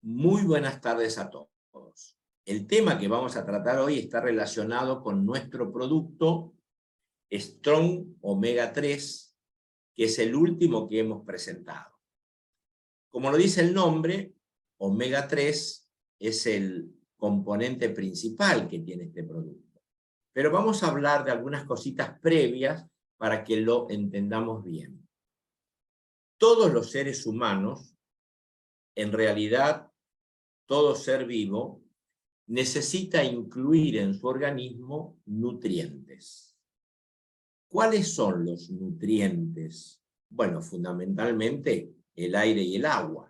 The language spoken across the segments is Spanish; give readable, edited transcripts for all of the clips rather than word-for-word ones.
Muy buenas tardes a todos. El tema que vamos a tratar hoy está relacionado con nuestro producto Strong Omega 3, que es el último que hemos presentado. Como lo dice el nombre, Omega 3 es el componente principal que tiene este producto. Pero vamos a hablar de algunas cositas previas para que lo entendamos bien. Todos los seres humanos, en realidad, todo ser vivo, necesita incluir en su organismo nutrientes. ¿Cuáles son los nutrientes? Bueno, fundamentalmente el aire y el agua.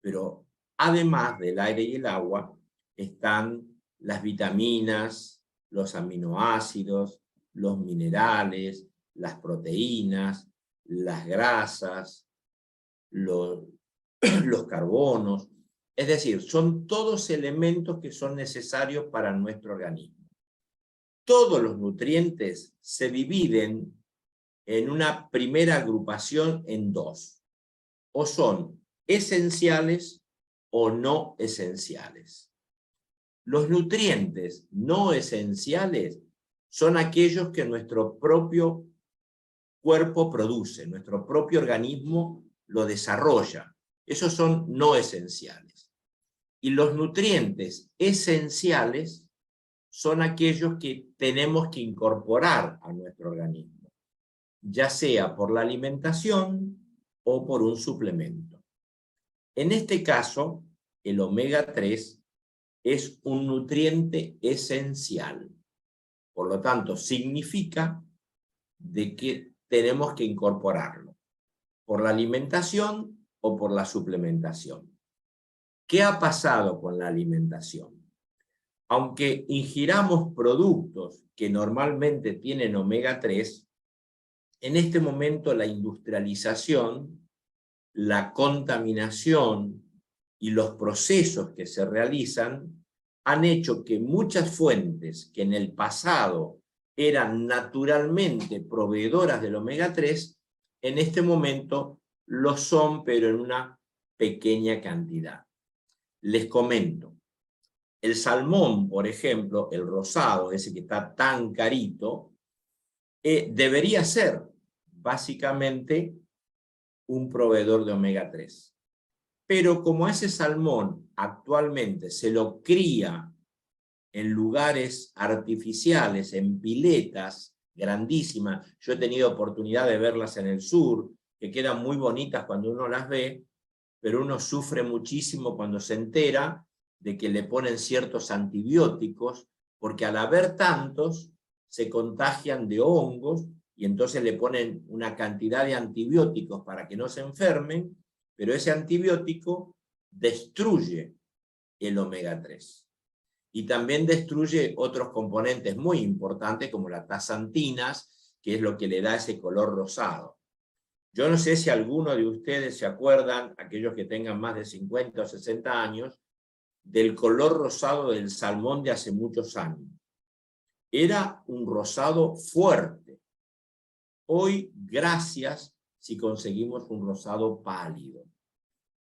Pero además del aire y el agua, están las vitaminas, los aminoácidos, los minerales, las proteínas, las grasas, los carbonos. Es decir, son todos elementos que son necesarios para nuestro organismo. Todos los nutrientes se dividen en una primera agrupación en dos. O son esenciales o no esenciales. Los nutrientes no esenciales son aquellos que nuestro propio cuerpo produce, nuestro propio organismo lo desarrolla. Esos son no esenciales. Y los nutrientes esenciales son aquellos que tenemos que incorporar a nuestro organismo, ya sea por la alimentación o por un suplemento. En este caso, el omega 3 es un nutriente esencial. Por lo tanto, significa de que tenemos que incorporarlo por la alimentación o por la suplementación. ¿Qué ha pasado con la alimentación? Aunque ingiramos productos que normalmente tienen omega 3, en este momento la industrialización, la contaminación y los procesos que se realizan han hecho que muchas fuentes que en el pasado eran naturalmente proveedoras del omega 3, en este momento lo son, pero en una pequeña cantidad. Les comento, el salmón, por ejemplo, el rosado, ese que está tan carito, debería ser básicamente un proveedor de omega 3. Pero como ese salmón actualmente se lo cría en lugares artificiales, en piletas grandísimas, yo he tenido oportunidad de verlas en el sur, que quedan muy bonitas cuando uno las ve, pero uno sufre muchísimo cuando se entera de que le ponen ciertos antibióticos, porque al haber tantos, se contagian de hongos, y entonces le ponen una cantidad de antibióticos para que no se enfermen, pero ese antibiótico destruye el omega 3. Y también destruye otros componentes muy importantes, como las taxantinas, que es lo que le da ese color rosado. Yo no sé si alguno de ustedes se acuerdan, aquellos que tengan más de 50 o 60 años, del color rosado del salmón de hace muchos años. Era un rosado fuerte. Hoy, gracias si conseguimos un rosado pálido.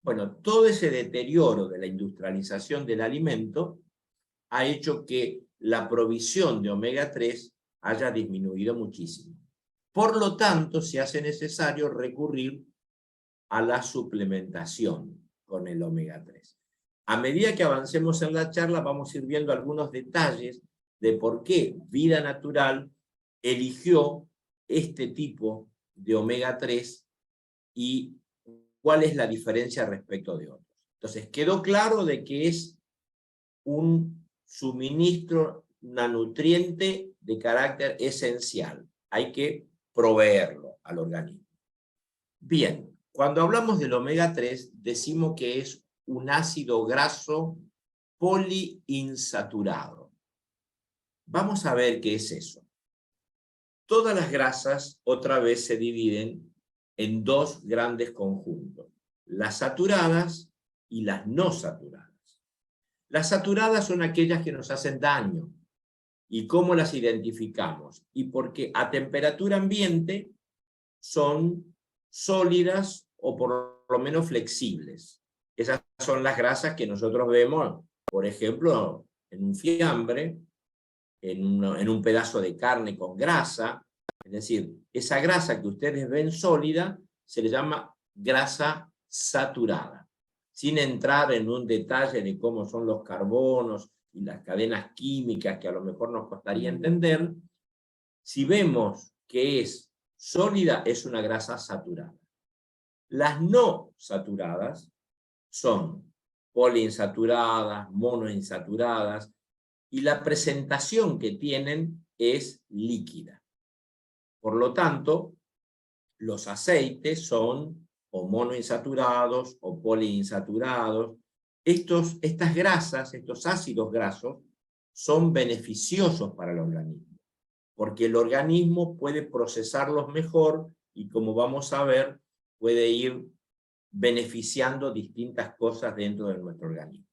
Bueno, todo ese deterioro de la industrialización del alimento ha hecho que la provisión de omega 3 haya disminuido muchísimo. Por lo tanto, se hace necesario recurrir a la suplementación con el omega 3. A medida que avancemos en la charla, vamos a ir viendo algunos detalles de por qué Vida Natural eligió este tipo de omega 3 y cuál es la diferencia respecto de otros. Entonces, quedó claro de que es un suministro nutriente de carácter esencial. Hay que proveerlo al organismo. Bien, cuando hablamos del omega 3, decimos que es un ácido graso poliinsaturado. Vamos a ver qué es eso. Todas las grasas otra vez se dividen en dos grandes conjuntos, las saturadas y las no saturadas. Las saturadas son aquellas que nos hacen daño. ¿Y cómo las identificamos? Y porque a temperatura ambiente son sólidas o por lo menos flexibles. Esas son las grasas que nosotros vemos, por ejemplo, en un fiambre, en un pedazo de carne con grasa. Es decir, esa grasa que ustedes ven sólida se le llama grasa saturada. Sin entrar en un detalle de cómo son los carbonos y las cadenas químicas que a lo mejor nos costaría entender, si vemos que es sólida, es una grasa saturada. Las no saturadas son poliinsaturadas, monoinsaturadas, y la presentación que tienen es líquida. Por lo tanto, los aceites son o monoinsaturados o poliinsaturados. Estas grasas, estos ácidos grasos, son beneficiosos para el organismo, porque el organismo puede procesarlos mejor y, como vamos a ver, puede ir beneficiando distintas cosas dentro de nuestro organismo.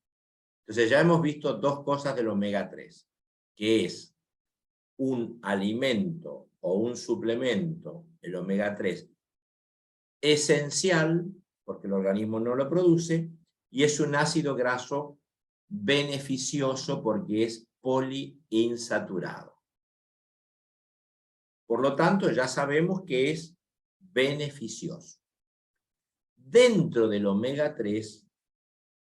Entonces ya hemos visto dos cosas del omega 3, que es un alimento o un suplemento, el omega 3, esencial, porque el organismo no lo produce, y es un ácido graso beneficioso porque es poliinsaturado. Por lo tanto, ya sabemos que es beneficioso. Dentro del omega 3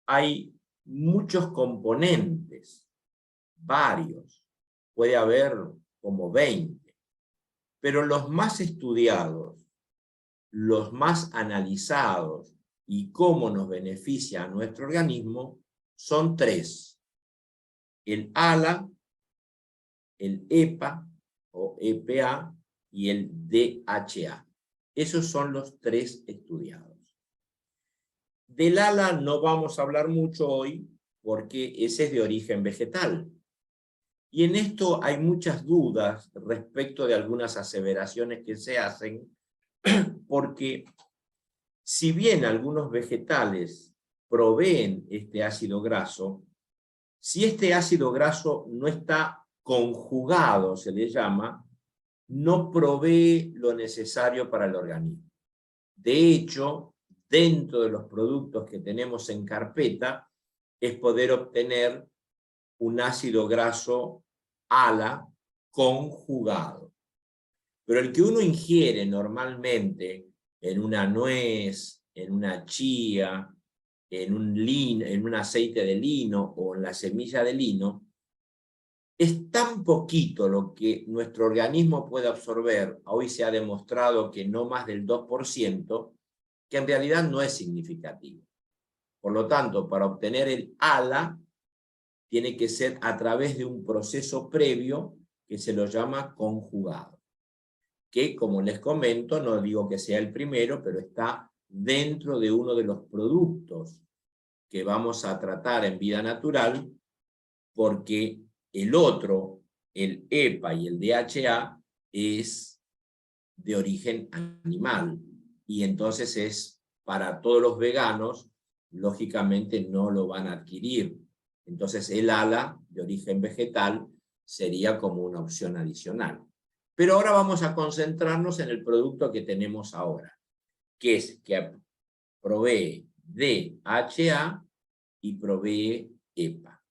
hay muchos componentes, varios, puede haber como 20, pero los más estudiados, los más analizados y cómo nos beneficia a nuestro organismo son 3. El ALA, el EPA o EPA y el DHA. Esos son los 3 estudiados. Del ALA no vamos a hablar mucho hoy porque ese es de origen vegetal. Y en esto hay muchas dudas respecto de algunas aseveraciones que se hacen, porque si bien algunos vegetales proveen este ácido graso, si este ácido graso no está conjugado, se le llama, no provee lo necesario para el organismo. De hecho, dentro de los productos que tenemos en carpeta, es poder obtener un ácido graso ALA conjugado. Pero el que uno ingiere normalmente en una nuez, en una chía, en un aceite de lino o en la semilla de lino, es tan poquito lo que nuestro organismo puede absorber, hoy se ha demostrado que no más del 2%, que en realidad no es significativo. Por lo tanto, para obtener el ALA, tiene que ser a través de un proceso previo que se lo llama conjugado, que, como les comento, no digo que sea el primero, pero está dentro de uno de los productos que vamos a tratar en Vida Natural, porque el otro, el EPA y el DHA, es de origen animal, y entonces es para todos los veganos, lógicamente no lo van a adquirir. Entonces el ALA, de origen vegetal, sería como una opción adicional. Pero ahora vamos a concentrarnos en el producto que tenemos ahora, que es que provee DHA y provee EPA.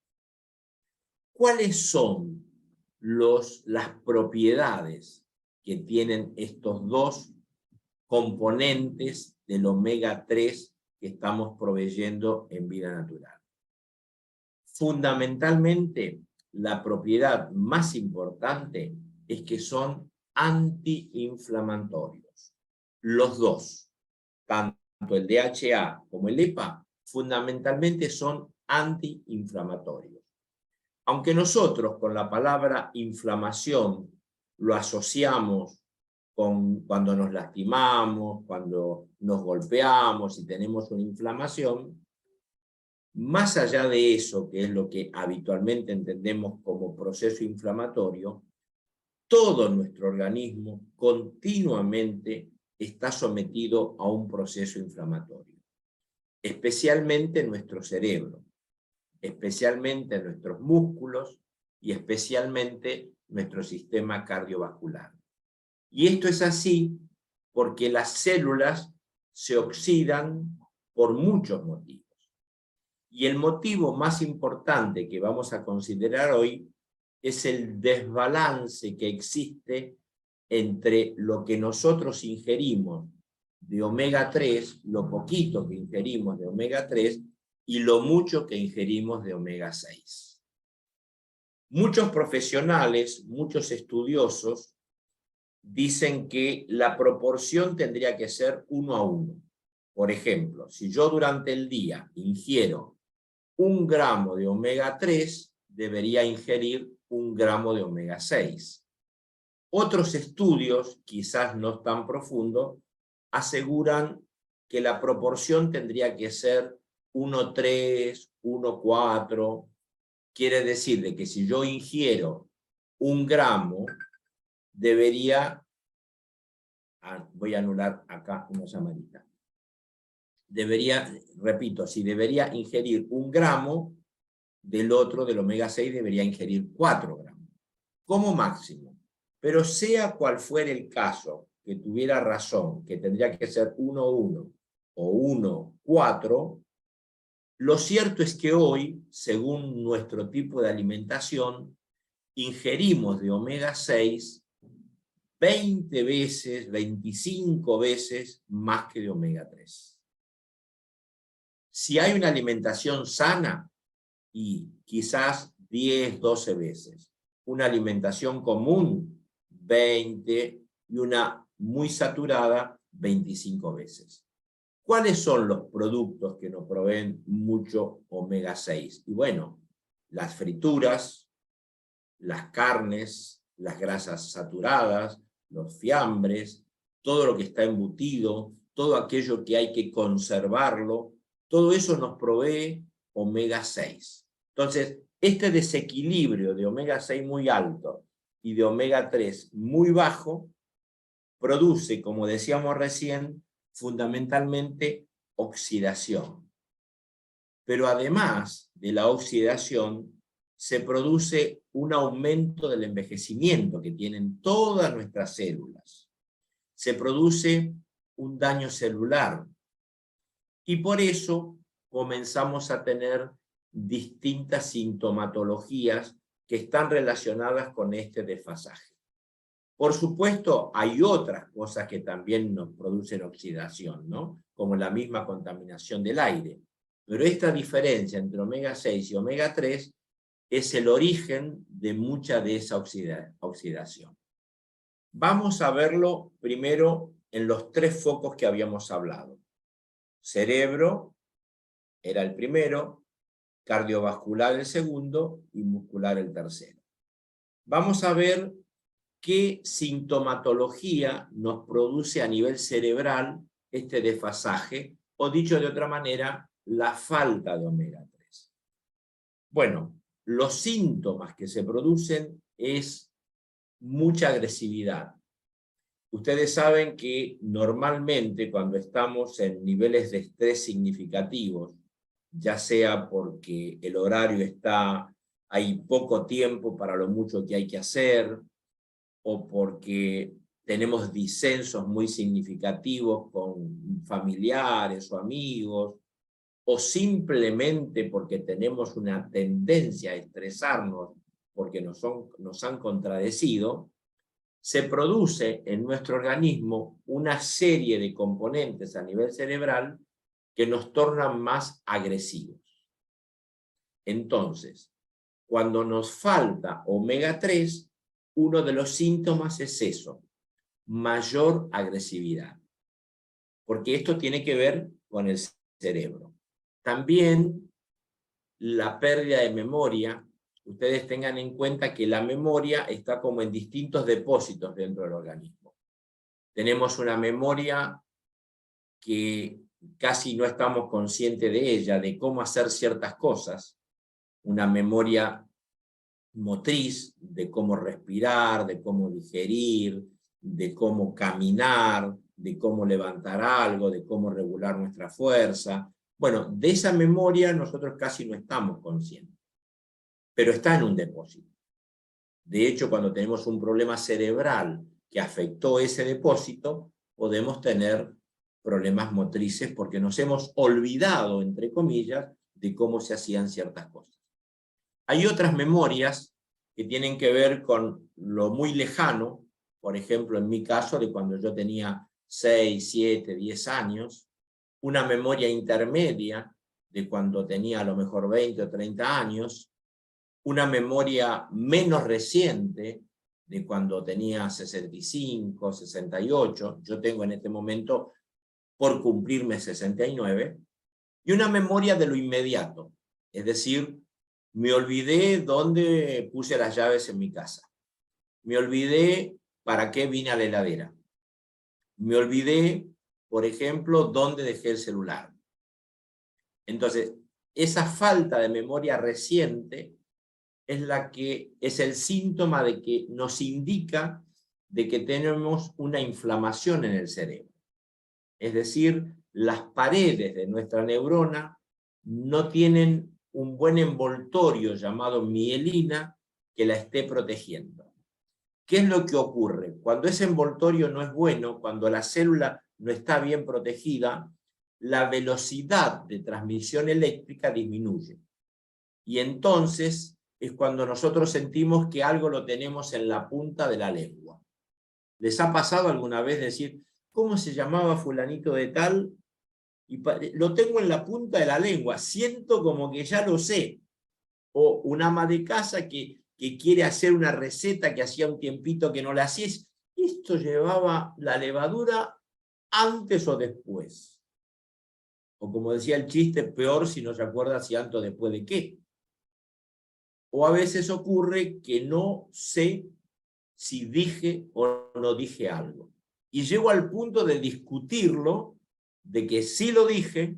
¿Cuáles son las propiedades que tienen estos dos componentes del omega 3 que estamos proveyendo en Vida Natural? Fundamentalmente, la propiedad más importante es que son antiinflamatorios. Los dos, tanto el DHA como el EPA, fundamentalmente son antiinflamatorios. Aunque nosotros con la palabra inflamación lo asociamos con cuando nos lastimamos, cuando nos golpeamos y tenemos una inflamación, más allá de eso, que es lo que habitualmente entendemos como proceso inflamatorio, todo nuestro organismo continuamente está sometido a un proceso inflamatorio, especialmente nuestro cerebro, especialmente nuestros músculos y especialmente nuestro sistema cardiovascular. Y esto es así porque las células se oxidan por muchos motivos. Y el motivo más importante que vamos a considerar hoy es el desbalance que existe entre lo que nosotros ingerimos de omega 3, lo poquito que ingerimos de omega 3 y lo mucho que ingerimos de omega 6. Muchos profesionales, muchos estudiosos, dicen que la proporción tendría que ser 1:1. Por ejemplo, si yo durante el día ingiero 1 gramo de omega 3, debería ingerir 1 gramo de omega 6. Otros estudios, quizás no tan profundos, aseguran que la proporción tendría que ser 1:3, 1:4. Quiere decir de que si yo ingiero 1 gramo, debería, voy a anular acá una llamadita, repito, si debería ingerir 1 gramo, del otro, del omega 6, debería ingerir 4 gramos, como máximo. Pero sea cual fuera el caso, que tuviera razón, que tendría que ser 1:1 o 1:4, lo cierto es que hoy, según nuestro tipo de alimentación, ingerimos de omega 6 20 veces, 25 veces más que de omega 3. Si hay una alimentación sana, y quizás 10, 12 veces. Una alimentación común, 20, y una muy saturada, 25 veces. ¿Cuáles son los productos que nos proveen mucho omega 6? Y bueno, las frituras, las carnes, las grasas saturadas, los fiambres, todo lo que está embutido, todo aquello que hay que conservarlo, todo eso nos provee omega 6. Entonces, este desequilibrio de omega 6 muy alto y de omega 3 muy bajo produce, como decíamos recién, fundamentalmente oxidación. Pero además de la oxidación, se produce un aumento del envejecimiento que tienen todas nuestras células. Se produce un daño celular. Y por eso comenzamos a tener distintas sintomatologías que están relacionadas con este desfasaje. Por supuesto, hay otras cosas que también nos producen oxidación, ¿no? Como la misma contaminación del aire. Pero esta diferencia entre omega 6 y omega 3 es el origen de mucha de esa oxidación. Vamos a verlo primero en los 3 focos que habíamos hablado. Cerebro era el primero, cardiovascular el segundo y muscular el tercero. Vamos a ver qué sintomatología nos produce a nivel cerebral este desfasaje, o dicho de otra manera, la falta de omega 3. Bueno, los síntomas que se producen es mucha agresividad. Ustedes saben que normalmente cuando estamos en niveles de estrés significativos, ya sea porque el horario hay poco tiempo para lo mucho que hay que hacer, o porque tenemos disensos muy significativos con familiares o amigos, o simplemente porque tenemos una tendencia a estresarnos porque nos han contradecido, se produce en nuestro organismo una serie de componentes a nivel cerebral que nos tornan más agresivos. Entonces, cuando nos falta omega 3, uno de los síntomas es eso, mayor agresividad. Porque esto tiene que ver con el cerebro. También la pérdida de memoria. Ustedes tengan en cuenta que la memoria está como en distintos depósitos dentro del organismo. Tenemos una memoria que casi no estamos conscientes de ella, de cómo hacer ciertas cosas. Una memoria motriz, de cómo respirar, de cómo digerir, de cómo caminar, de cómo levantar algo, de cómo regular nuestra fuerza. Bueno, de esa memoria nosotros casi no estamos conscientes, pero está en un depósito. De hecho, cuando tenemos un problema cerebral que afectó ese depósito, podemos tener problemas motrices porque nos hemos olvidado, entre comillas, de cómo se hacían ciertas cosas. Hay otras memorias que tienen que ver con lo muy lejano, por ejemplo, en mi caso, de cuando yo tenía 6, 7, 10 años, una memoria intermedia de cuando tenía a lo mejor 20 o 30 años, una memoria menos reciente de cuando tenía 65, 68, yo tengo en este momento por cumplirme 69, y una memoria de lo inmediato, es decir, me olvidé dónde puse las llaves en mi casa, me olvidé para qué vine a la heladera, me olvidé, por ejemplo, dónde dejé el celular. Entonces, esa falta de memoria reciente es la que es el síntoma de que nos indica de que tenemos una inflamación en el cerebro. Es decir, las paredes de nuestra neurona no tienen un buen envoltorio llamado mielina que la esté protegiendo. ¿Qué es lo que ocurre? Cuando ese envoltorio no es bueno, cuando la célula no está bien protegida, la velocidad de transmisión eléctrica disminuye. Y entonces es cuando nosotros sentimos que algo lo tenemos en la punta de la lengua. ¿Les ha pasado alguna vez decir, ¿cómo se llamaba fulanito de tal? Y lo tengo en la punta de la lengua, siento como que ya lo sé. O un ama de casa que quiere hacer una receta que hacía un tiempito que no la hacía. Esto llevaba la levadura antes o después. O como decía el chiste, peor si no se acuerda si antes o después de qué. O a veces ocurre que no sé si dije o no dije algo. Y llego al punto de discutirlo, de que sí lo dije,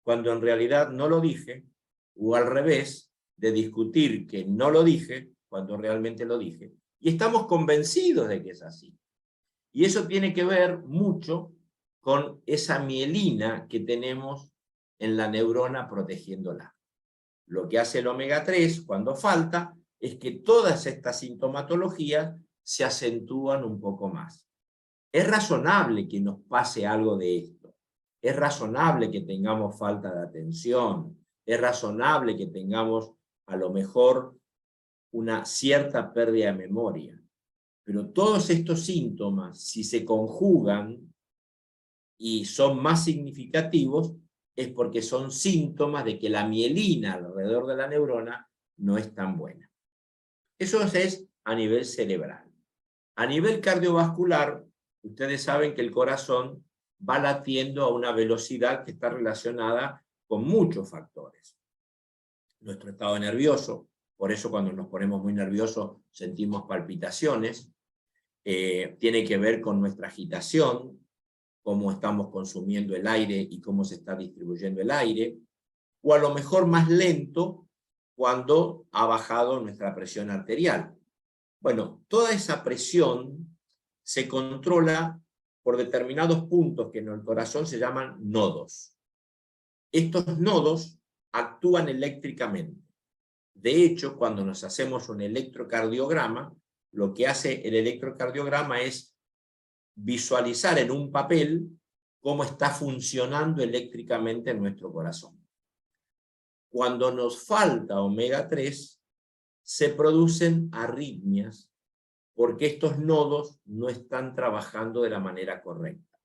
cuando en realidad no lo dije, o al revés, de discutir que no lo dije, cuando realmente lo dije. Y estamos convencidos de que es así. Y eso tiene que ver mucho con esa mielina que tenemos en la neurona protegiéndola. Lo que hace el omega 3 cuando falta es que todas estas sintomatologías se acentúan un poco más. Es razonable que nos pase algo de esto. Es razonable que tengamos falta de atención. Es razonable que tengamos a lo mejor una cierta pérdida de memoria. Pero todos estos síntomas, si se conjugan y son más significativos, es porque son síntomas de que la mielina alrededor de la neurona no es tan buena. Eso es a nivel cerebral. A nivel cardiovascular, ustedes saben que el corazón va latiendo a una velocidad que está relacionada con muchos factores. Nuestro estado nervioso, por eso cuando nos ponemos muy nerviosos sentimos palpitaciones, tiene que ver con nuestra agitación, cómo estamos consumiendo el aire y cómo se está distribuyendo el aire, o a lo mejor más lento cuando ha bajado nuestra presión arterial. Bueno, toda esa presión se controla por determinados puntos que en el corazón se llaman nodos. Estos nodos actúan eléctricamente. De hecho, cuando nos hacemos un electrocardiograma, lo que hace el electrocardiograma es visualizar en un papel cómo está funcionando eléctricamente nuestro corazón. Cuando nos falta omega 3, se producen arritmias porque estos nodos no están trabajando de la manera correcta.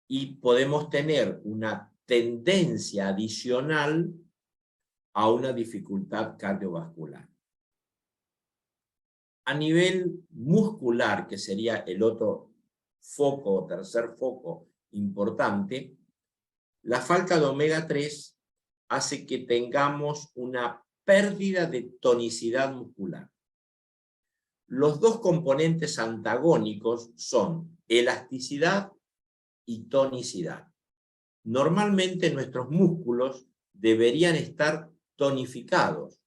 Y podemos tener una tendencia adicional a una dificultad cardiovascular. A nivel muscular, que sería el otro foco, tercer foco importante, la falta de omega 3 hace que tengamos una pérdida de tonicidad muscular. Los dos componentes antagónicos son elasticidad y tonicidad. Normalmente nuestros músculos deberían estar tonificados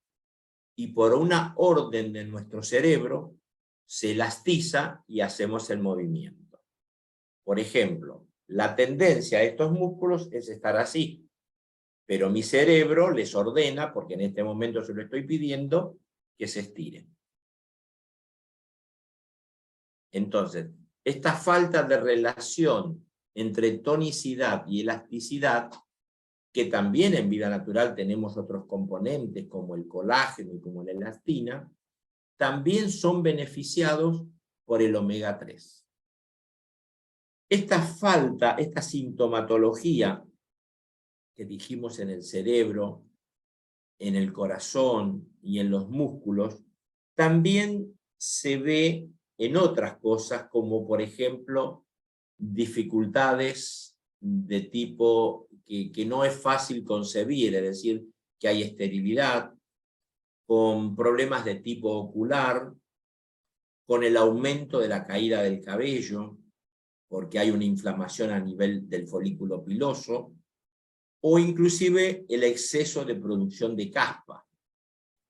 y por una orden de nuestro cerebro se elastiza y hacemos el movimiento. Por ejemplo, la tendencia a estos músculos es estar así, pero mi cerebro les ordena, porque en este momento se lo estoy pidiendo, que se estiren. Entonces, esta falta de relación entre tonicidad y elasticidad que también en vida natural tenemos otros componentes como el colágeno y como la elastina, también son beneficiados por el omega 3. Esta falta, esta sintomatología que dijimos en el cerebro, en el corazón y en los músculos, también se ve en otras cosas, como por ejemplo dificultades de tipo que no es fácil concebir, es decir, que hay esterilidad, con problemas de tipo ocular, con el aumento de la caída del cabello, porque hay una inflamación a nivel del folículo piloso, o inclusive el exceso de producción de caspa,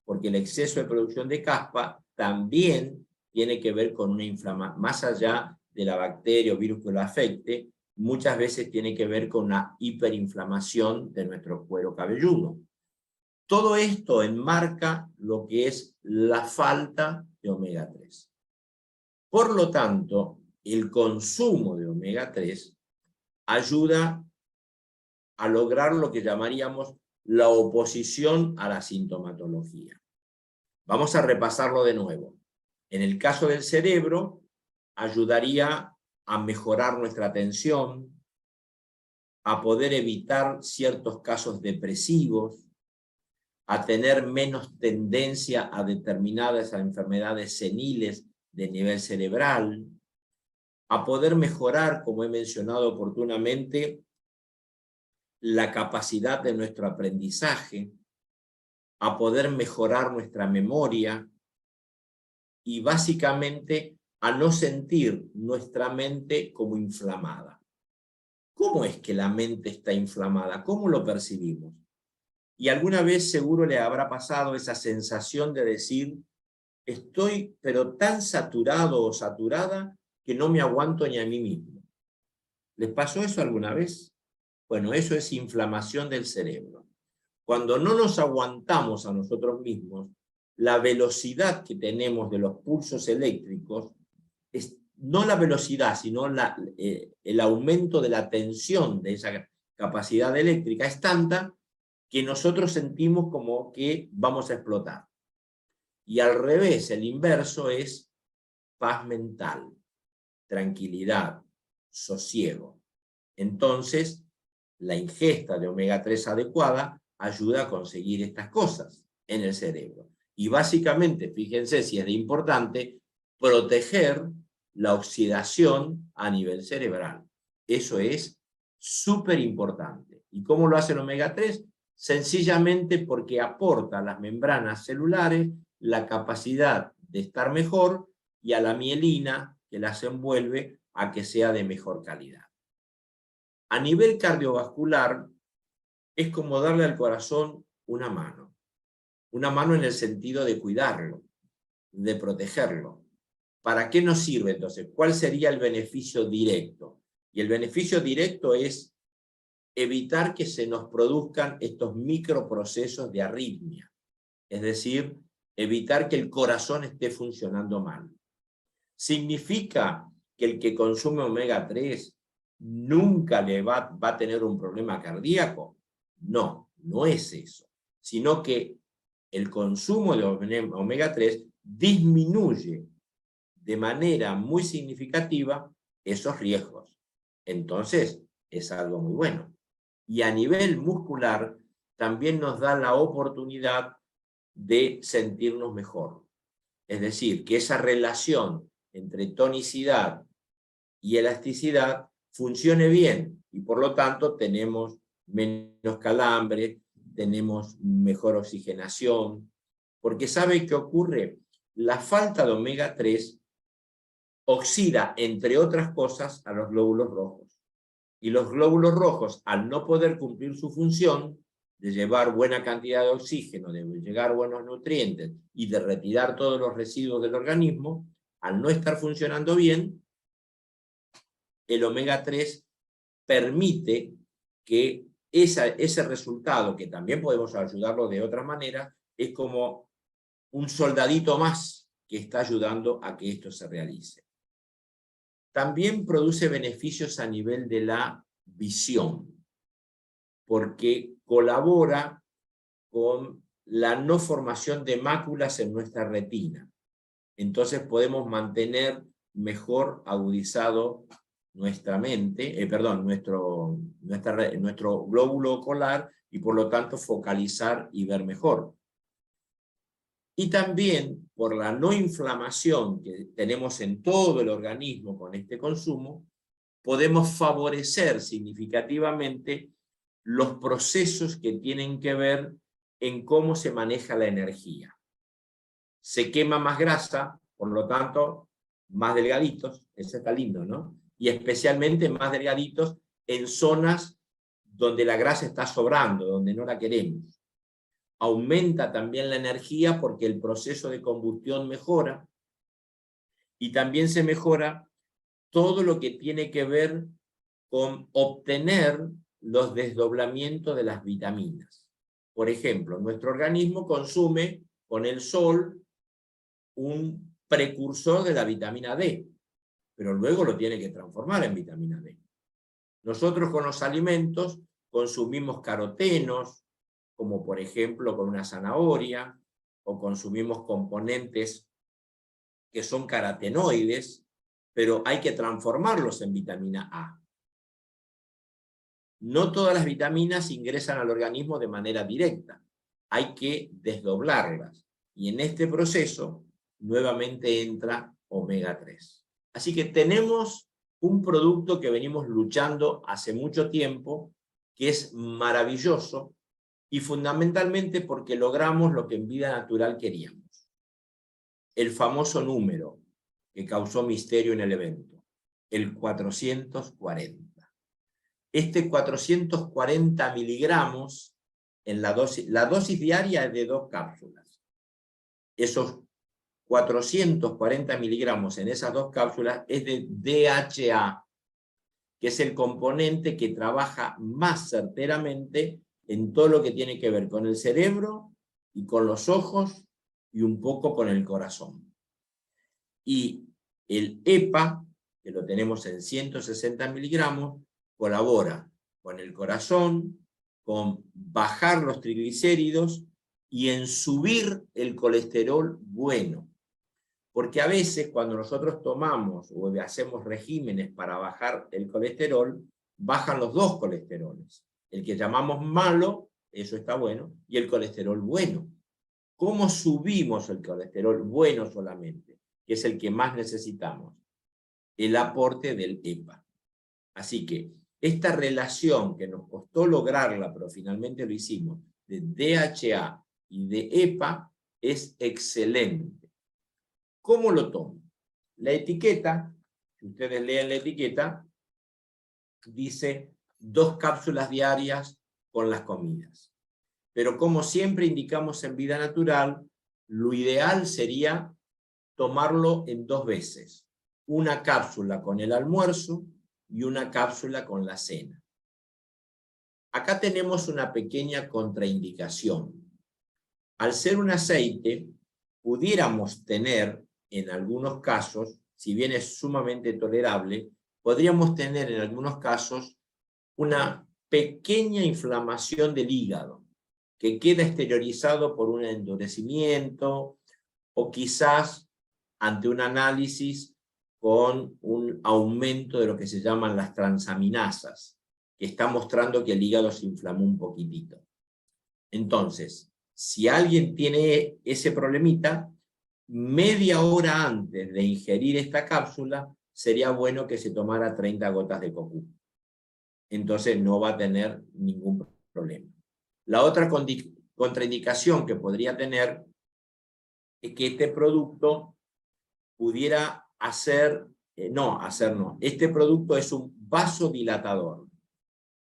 porque el exceso de producción de caspa también tiene que ver con una inflamación, más allá de la bacteria o virus que lo afecte, muchas veces tiene que ver con una hiperinflamación de nuestro cuero cabelludo. Todo esto enmarca lo que es la falta de omega 3. Por lo tanto, el consumo de omega 3 ayuda a lograr lo que llamaríamos la oposición a la sintomatología. Vamos a repasarlo de nuevo. En el caso del cerebro, ayudaría a mejorar nuestra atención, a poder evitar ciertos casos depresivos, a tener menos tendencia a determinadas enfermedades seniles de nivel cerebral, a poder mejorar, como he mencionado oportunamente, la capacidad de nuestro aprendizaje, a poder mejorar nuestra memoria y básicamente a no sentir nuestra mente como inflamada. ¿Cómo es que la mente está inflamada? ¿Cómo lo percibimos? Y alguna vez seguro le habrá pasado esa sensación de decir, estoy pero tan saturado o saturada que no me aguanto ni a mí mismo. ¿Les pasó eso alguna vez? Bueno, eso es inflamación del cerebro. Cuando no nos aguantamos a nosotros mismos, la velocidad que tenemos de los pulsos eléctricos, es no la velocidad, sino el aumento de la tensión de esa capacidad eléctrica es tanta que nosotros sentimos como que vamos a explotar. Y al revés, el inverso es paz mental, tranquilidad, sosiego. Entonces, la ingesta de omega 3 adecuada ayuda a conseguir estas cosas en el cerebro. Y básicamente, fíjense si es de importante, proteger la oxidación a nivel cerebral. Eso es súper importante. ¿Y cómo lo hace el omega 3? Sencillamente porque aporta a las membranas celulares la capacidad de estar mejor y a la mielina que las envuelve a que sea de mejor calidad. A nivel cardiovascular, es como darle al corazón una mano en el sentido de cuidarlo, de protegerlo. ¿Para qué nos sirve entonces? ¿Cuál sería el beneficio directo? Y el beneficio directo es evitar que se nos produzcan estos microprocesos de arritmia, es decir, evitar que el corazón esté funcionando mal. ¿Significa que el que consume omega 3 nunca le va a tener un problema cardíaco? No, no es eso, sino que el consumo de omega 3 disminuye de manera muy significativa esos riesgos. Entonces, es algo muy bueno. Y a nivel muscular, también nos da la oportunidad de sentirnos mejor. Es decir, que esa relación entre tonicidad y elasticidad funcione bien y por lo tanto tenemos menos calambre, tenemos mejor oxigenación, porque ¿sabe qué ocurre? La falta de omega 3 oxida, entre otras cosas, a los glóbulos rojos. Y los glóbulos rojos, al no poder cumplir su función de llevar buena cantidad de oxígeno, de llegar buenos nutrientes y de retirar todos los residuos del organismo, al no estar funcionando bien, el omega 3 permite que ese resultado, que también podemos ayudarlo de otra manera, es como un soldadito más que está ayudando a que esto se realice. También produce beneficios a nivel de la visión. porque colabora con la no formación de máculas en nuestra retina. Entonces podemos mantener mejor agudizado nuestra mente, nuestro glóbulo ocular, y por lo tanto focalizar y ver mejor. Y también por la no inflamación que tenemos en todo el organismo con este consumo, podemos favorecer significativamente los procesos que tienen que ver en cómo se maneja la energía. Se quema más grasa, por lo tanto, más delgaditos, eso está lindo, ¿no? Y especialmente más delgaditos en zonas donde la grasa está sobrando, donde no la queremos. Aumenta también la energía porque el proceso de combustión mejora, y también se mejora todo lo que tiene que ver con obtener los desdoblamientos de las vitaminas. Por ejemplo, nuestro organismo consume con el sol un precursor de la vitamina D, pero luego lo tiene que transformar en vitamina D. Nosotros con los alimentos consumimos carotenos, como por ejemplo con una zanahoria, o consumimos componentes que son carotenoides, pero hay que transformarlos en vitamina A. No todas las vitaminas ingresan al organismo de manera directa, hay que desdoblarlas, y en este proceso nuevamente entra omega 3. Así que tenemos un producto que venimos luchando hace mucho tiempo, que es maravilloso, y fundamentalmente porque logramos lo que en Vida Natural queríamos. El famoso número que causó misterio en el evento, el 440. Este 440 miligramos en la dosis diaria es de 2 cápsulas. Esos 440 miligramos en esas 2 cápsulas es de DHA, que es el componente que trabaja más certeramente en todo lo que tiene que ver con el cerebro y con los ojos y un poco con el corazón. Y el EPA, que lo tenemos en 160 miligramos, colabora con el corazón, con bajar los triglicéridos y en subir el colesterol bueno. Porque a veces cuando nosotros tomamos o hacemos regímenes para bajar el colesterol, bajan los 2 colesteroles. El que llamamos malo, eso está bueno, y el colesterol bueno. ¿Cómo subimos el colesterol bueno solamente? Que es el que más necesitamos. El aporte del EPA. Así que esta relación que nos costó lograrla, pero finalmente lo hicimos, de DHA y de EPA, es excelente. ¿Cómo lo tomo? La etiqueta, si ustedes leen la etiqueta, dice 2 cápsulas diarias con las comidas. Pero como siempre indicamos en Vida Natural, lo ideal sería tomarlo en 2 veces. Una cápsula con el almuerzo y una cápsula con la cena. Acá tenemos una pequeña contraindicación. Al ser un aceite, pudiéramos tener, en algunos casos, si bien es sumamente tolerable, podríamos tener en algunos casos una pequeña inflamación del hígado, que queda exteriorizado por un endurecimiento, o quizás ante un análisis con un aumento de lo que se llaman las transaminasas, que está mostrando que el hígado se inflamó un poquitito. Entonces, si alguien tiene ese problemita, media hora antes de ingerir esta cápsula, sería bueno que se tomara 30 gotas de cocú. Entonces no va a tener ningún problema. La otra contraindicación que podría tener es que este producto pudiera este producto es un vasodilatador.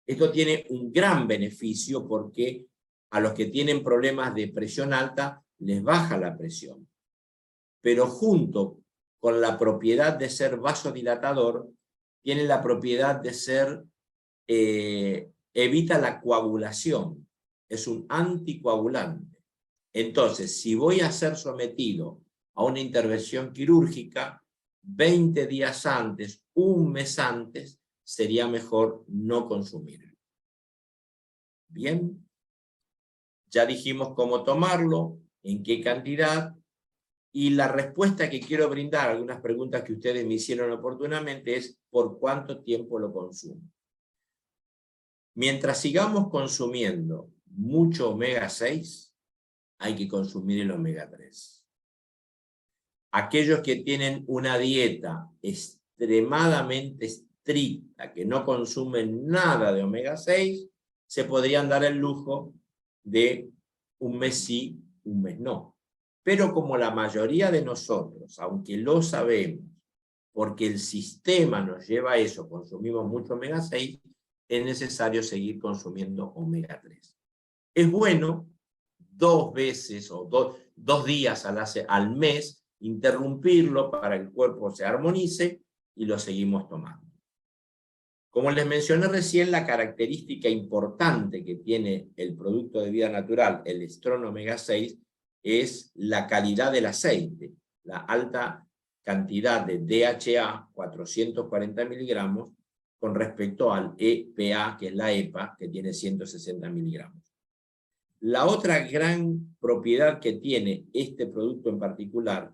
Esto tiene un gran beneficio porque a los que tienen problemas de presión alta les baja la presión. Pero junto con la propiedad de ser vasodilatador, tiene la propiedad de ser, evita la coagulación, es un anticoagulante. Entonces, si voy a ser sometido a una intervención quirúrgica, 20 días antes, un mes antes, sería mejor no consumirlo. Bien, ya dijimos cómo tomarlo, en qué cantidad, y la respuesta que quiero brindar a algunas preguntas que ustedes me hicieron oportunamente es ¿por cuánto tiempo lo consumo? Mientras sigamos consumiendo mucho omega 6, hay que consumir el omega 3. Aquellos que tienen una dieta extremadamente estricta, que no consumen nada de omega 6, se podrían dar el lujo de un mes sí, un mes no. Pero como la mayoría de nosotros, aunque lo sabemos, porque el sistema nos lleva a eso, consumimos mucho omega 6, es necesario seguir consumiendo omega 3. Es bueno 2 veces o 2 días al mes interrumpirlo para que el cuerpo se armonice y lo seguimos tomando. Como les mencioné recién, la característica importante que tiene el producto de vida natural, el Strong Omega 6, es la calidad del aceite, la alta cantidad de DHA, 440 miligramos, con respecto al EPA, que es la EPA, que tiene 160 miligramos. La otra gran propiedad que tiene este producto en particular,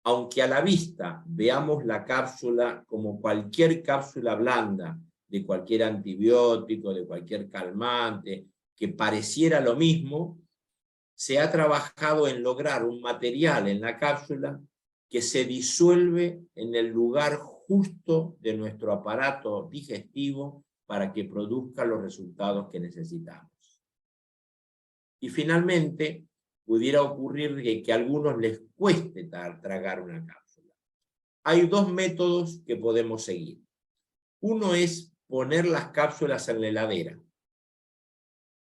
aunque a la vista veamos la cápsula como cualquier cápsula blanda, de cualquier antibiótico, de cualquier calmante, que pareciera lo mismo, se ha trabajado en lograr un material en la cápsula que se disuelve en el lugar justo de nuestro aparato digestivo para que produzca los resultados que necesitamos. Y finalmente, pudiera ocurrir que a algunos les cueste tragar una cápsula. Hay 2 métodos que podemos seguir. Uno es poner las cápsulas en la heladera.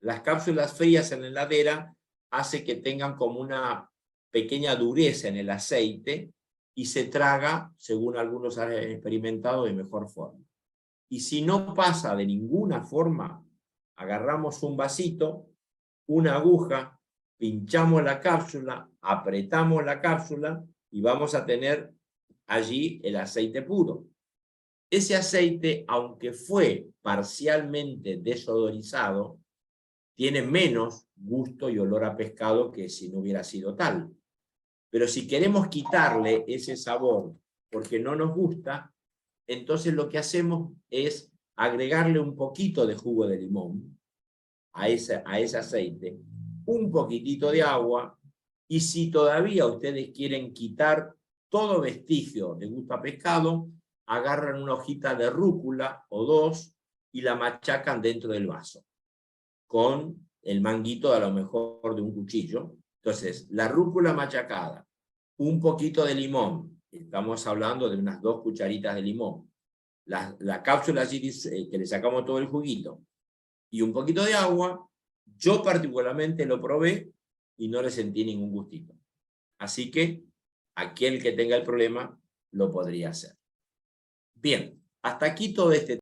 Las cápsulas frías en la heladera hace que tengan como una pequeña dureza en el aceite y se traga, según algunos han experimentado, de mejor forma. Y si no pasa de ninguna forma, agarramos un vasito, una aguja, pinchamos la cápsula, apretamos la cápsula y vamos a tener allí el aceite puro. Ese aceite, aunque fue parcialmente desodorizado, tiene menos gusto y olor a pescado que si no hubiera sido tal. Pero si queremos quitarle ese sabor porque no nos gusta, entonces lo que hacemos es agregarle un poquito de jugo de limón a ese aceite, un poquitito de agua, y si todavía ustedes quieren quitar todo vestigio de gusto a pescado, agarran una hojita de rúcula o 2 y la machacan dentro del vaso, con el manguito a lo mejor de un cuchillo. Entonces, la rúcula machacada, un poquito de limón, estamos hablando de unas 2 cucharitas de limón, la cápsula allí que le sacamos todo el juguito, y un poquito de agua. Yo particularmente lo probé y no le sentí ningún gustito. Así que aquel que tenga el problema lo podría hacer. Bien, hasta aquí todo este